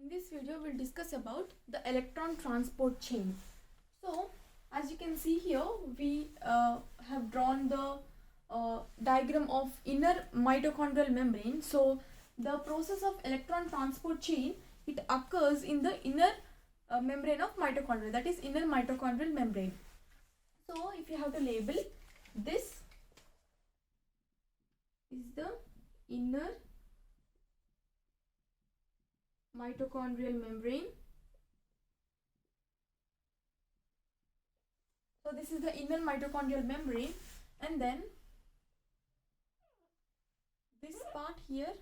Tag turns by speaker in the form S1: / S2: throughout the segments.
S1: In this video, we'll discuss about the electron transport chain. So, as you can see here, we have drawn the diagram of inner mitochondrial membrane. So, the process of electron transport chain, it occurs in the inner membrane of mitochondria, that is inner mitochondrial membrane. So, if you have to label, this is the inner mitochondrial membrane. So this is the inner mitochondrial membrane, and then this part here,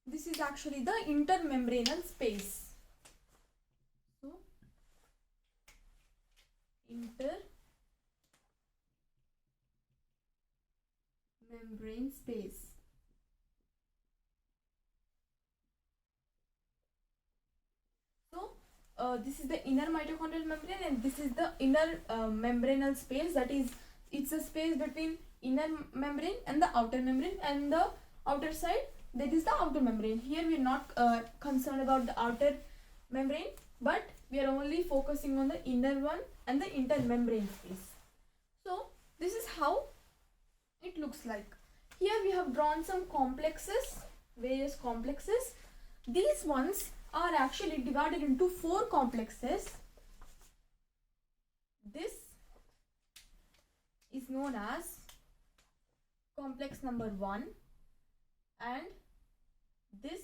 S1: this is actually the intermembranal space. So intermembrane space. This is the inner mitochondrial membrane, and this is the inner membranal space. That is, it's a space between inner membrane and the outer membrane, and the outer side, that is the outer membrane. Here we are not concerned about the outer membrane, but we are only focusing on the inner one and the intermembrane space. So this is how it looks like. Here we have drawn some complexes, various complexes. These ones are actually divided into 4 complexes. This is known as complex number 1, and this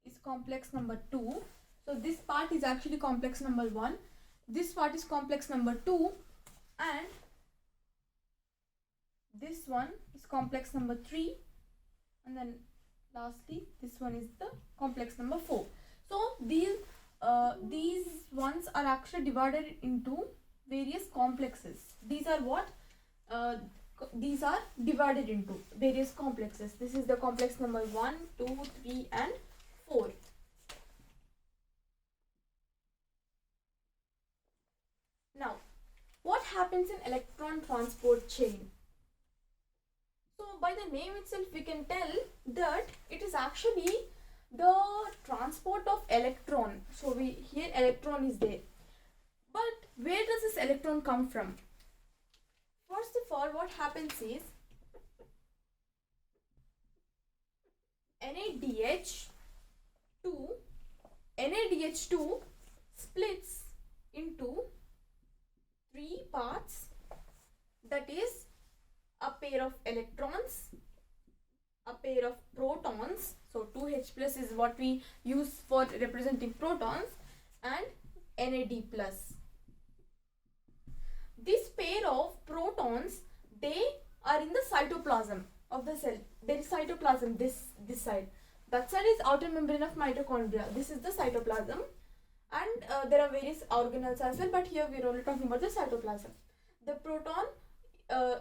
S1: is complex number 2. So this part is actually complex number 1, this part is complex number 2, and this one is complex number 3, and then lastly this one is the complex number 4. So these ones are actually divided into various complexes. These are what these are divided into various complexes. This is the complex number 1, 2, 3 and 4. Now, what happens in electron transport chain? So by the name itself we can tell that it is actually the transport of electron. So here electron is there, but where does this electron come from? First of all, what happens is NADH2 splits into 3 parts, that is a pair of electrons, a pair of protons, so 2H plus is what we use for representing protons, and NAD plus. This pair of protons, they are in the cytoplasm of the cell. There is cytoplasm this side. That side is outer membrane of mitochondria. This is the cytoplasm, and there are various organelles as well, but here we are only talking about the cytoplasm. The proton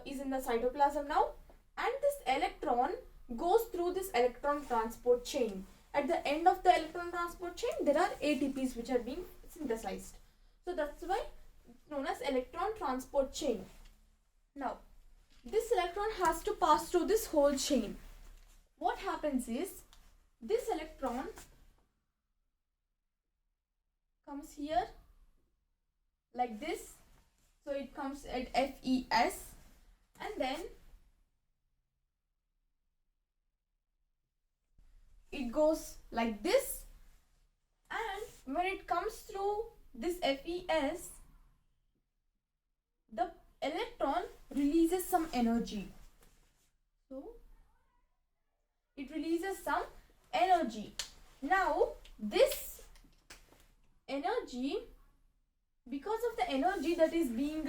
S1: is in the cytoplasm now, and this electron goes through this electron transport chain. At the end of the electron transport chain, there are ATPs which are being synthesized. So that's why it's known as electron transport chain. Now, this electron has to pass through this whole chain. What happens is, this electron comes here like this. So it comes at FES, and then it goes like this, and when it comes through this FES, the electron releases some energy. So it releases some energy. Now this energy, because of the energy that is being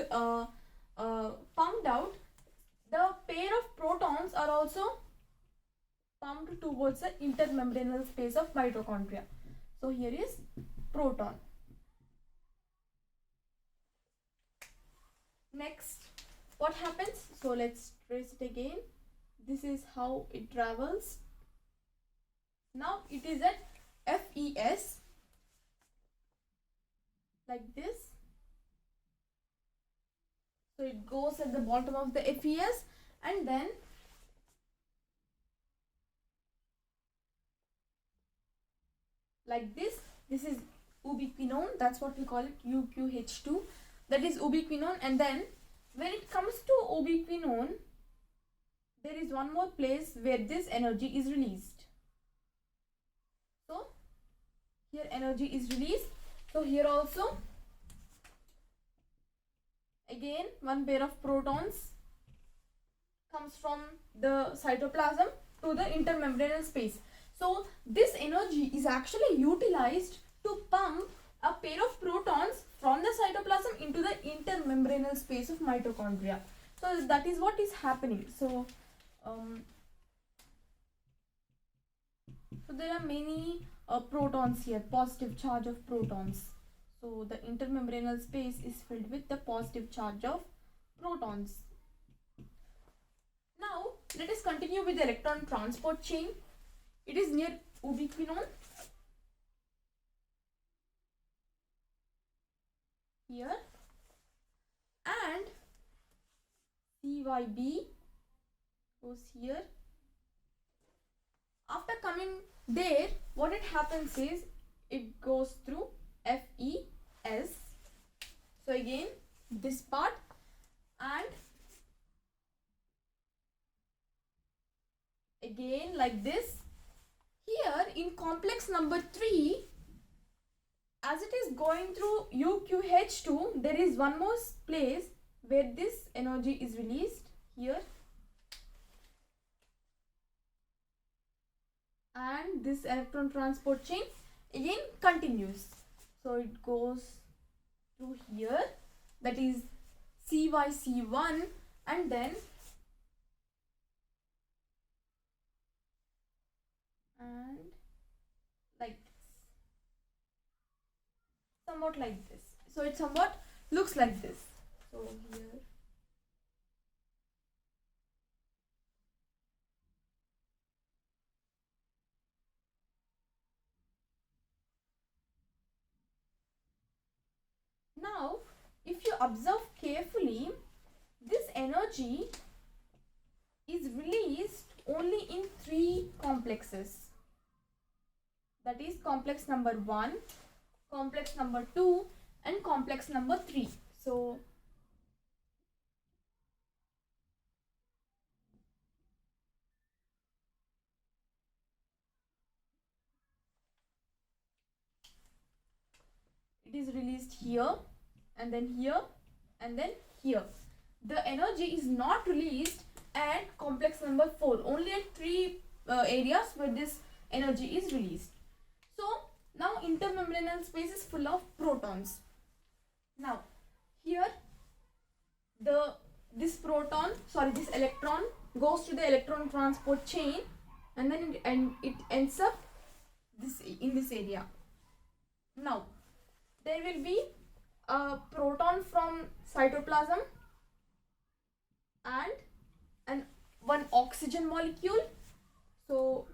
S1: pumped out, the pair of protons are also pumped towards the intermembranal space of mitochondria. So here is proton. Next, what happens? So let's trace it again. This is how it travels. Now it is at FES like this. So it goes at the bottom of the FES, and then like this. This is ubiquinone, that's what we call it, UQH2, that is ubiquinone. And then when it comes to ubiquinone, there is one more place where this energy is released. So here energy is released. So here also again one pair of protons comes from the cytoplasm to the intermembranal space. So this energy is actually utilized to pump a pair of protons from the cytoplasm into the intermembranal space of mitochondria. So that is what is happening. So there are many protons here, positive charge of protons. So the intermembranal space is filled with the positive charge of protons. Now let us continue with the electron transport chain. It is near ubiquinone. Here, and CYB goes here. After coming there, what it happens is it goes through FES. So again this part, and again like this. Here in complex number 3, as it is going through UQH2, there is one more place where this energy is released here, and this electron transport chain again continues. So it goes through here, that is CYC1, and then like this, somewhat like this. So it somewhat looks like this. So here now, if you observe carefully, this energy is released only in 3 complexes. That is complex number 1, complex number 2, and complex number 3. So it is released here, and then here, and then here. The energy is not released at complex number 4, only at 3 areas where this energy is released. So now intermembranal space is full of protons. Now here this electron goes to the electron transport chain, and then it ends up in this area. Now there will be a proton from cytoplasm and one oxygen molecule. So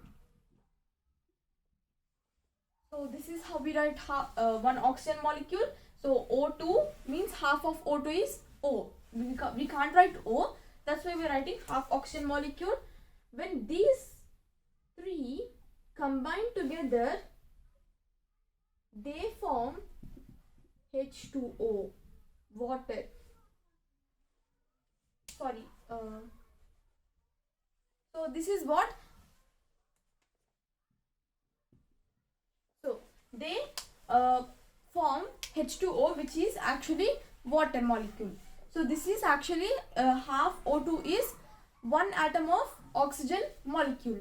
S1: this is how we write one oxygen molecule. So O2 means half of O2 is O. We can't write O, that's why we're writing half oxygen molecule. When these 3 combine together, they form H2O, water. Sorry. So this is what. So they form H2O, which is actually water molecule. So this is actually half O2 is 1 atom of oxygen molecule.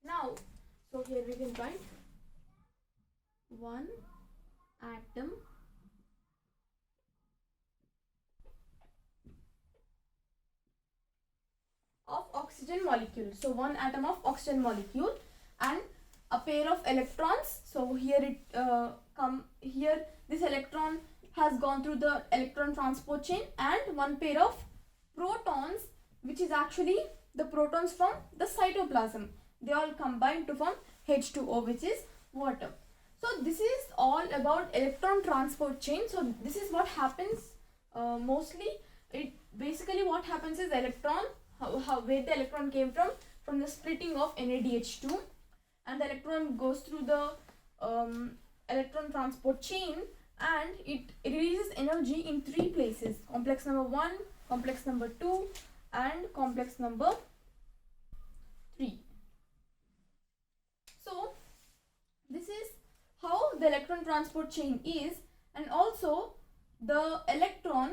S1: Now, so here we can write 1 atom of oxygen molecule. So 1 atom of oxygen molecule and a pair of electrons. So here this electron has gone through the electron transport chain, and 1 pair of protons, which is actually the protons from the cytoplasm. They all combine to form H2O, which is water. So this is all about electron transport chain. So this is what happens mostly. It basically what happens is electron, where the electron came from the splitting of NADH2, and the electron goes through the electron transport chain, and it releases energy in 3 places: complex number 1, complex number 2, and complex number 3. So this is how the electron transport chain is, and also the electron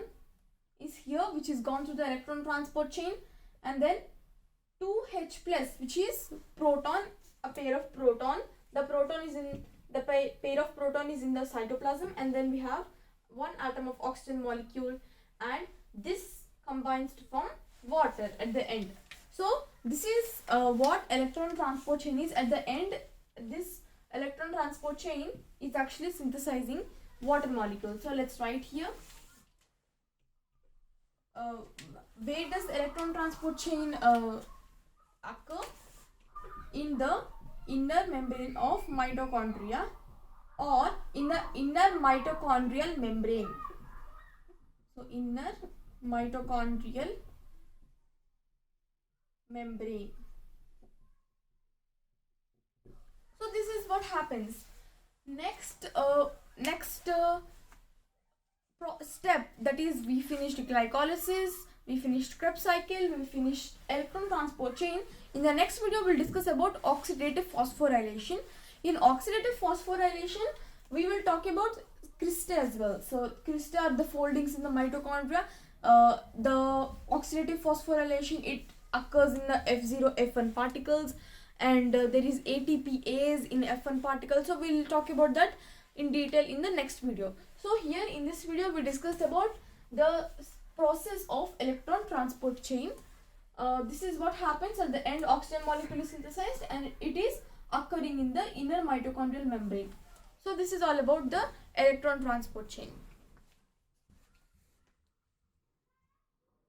S1: is here, which is gone through the electron transport chain, and then 2H plus, which is proton, a pair of proton. The proton is in the pair of proton is in the cytoplasm, and then we have one atom of oxygen molecule, and this combines to form water at the end. So this is what electron transport chain is. At the end, this electron transport chain is actually synthesizing water molecules. So let's write here. Where does electron transport chain occur? In the inner membrane of mitochondria, or in the inner mitochondrial membrane. So inner mitochondrial membrane. So this is what happens. Next step, that is, we finished glycolysis, we finished Krebs cycle, we finished electron transport chain. In the next video, we'll discuss about oxidative phosphorylation. In oxidative phosphorylation, we will talk about cristae as well. So cristae are the foldings in the mitochondria. The oxidative phosphorylation, it occurs in the F0, F1 particles, and there is ATPase in F1 particles. So we'll talk about that in detail in the next video. So here in this video, we discussed about the process of electron transport chain. This is what happens at the end. Oxygen molecule is synthesized, and it is occurring in the inner mitochondrial membrane. So this is all about the electron transport chain.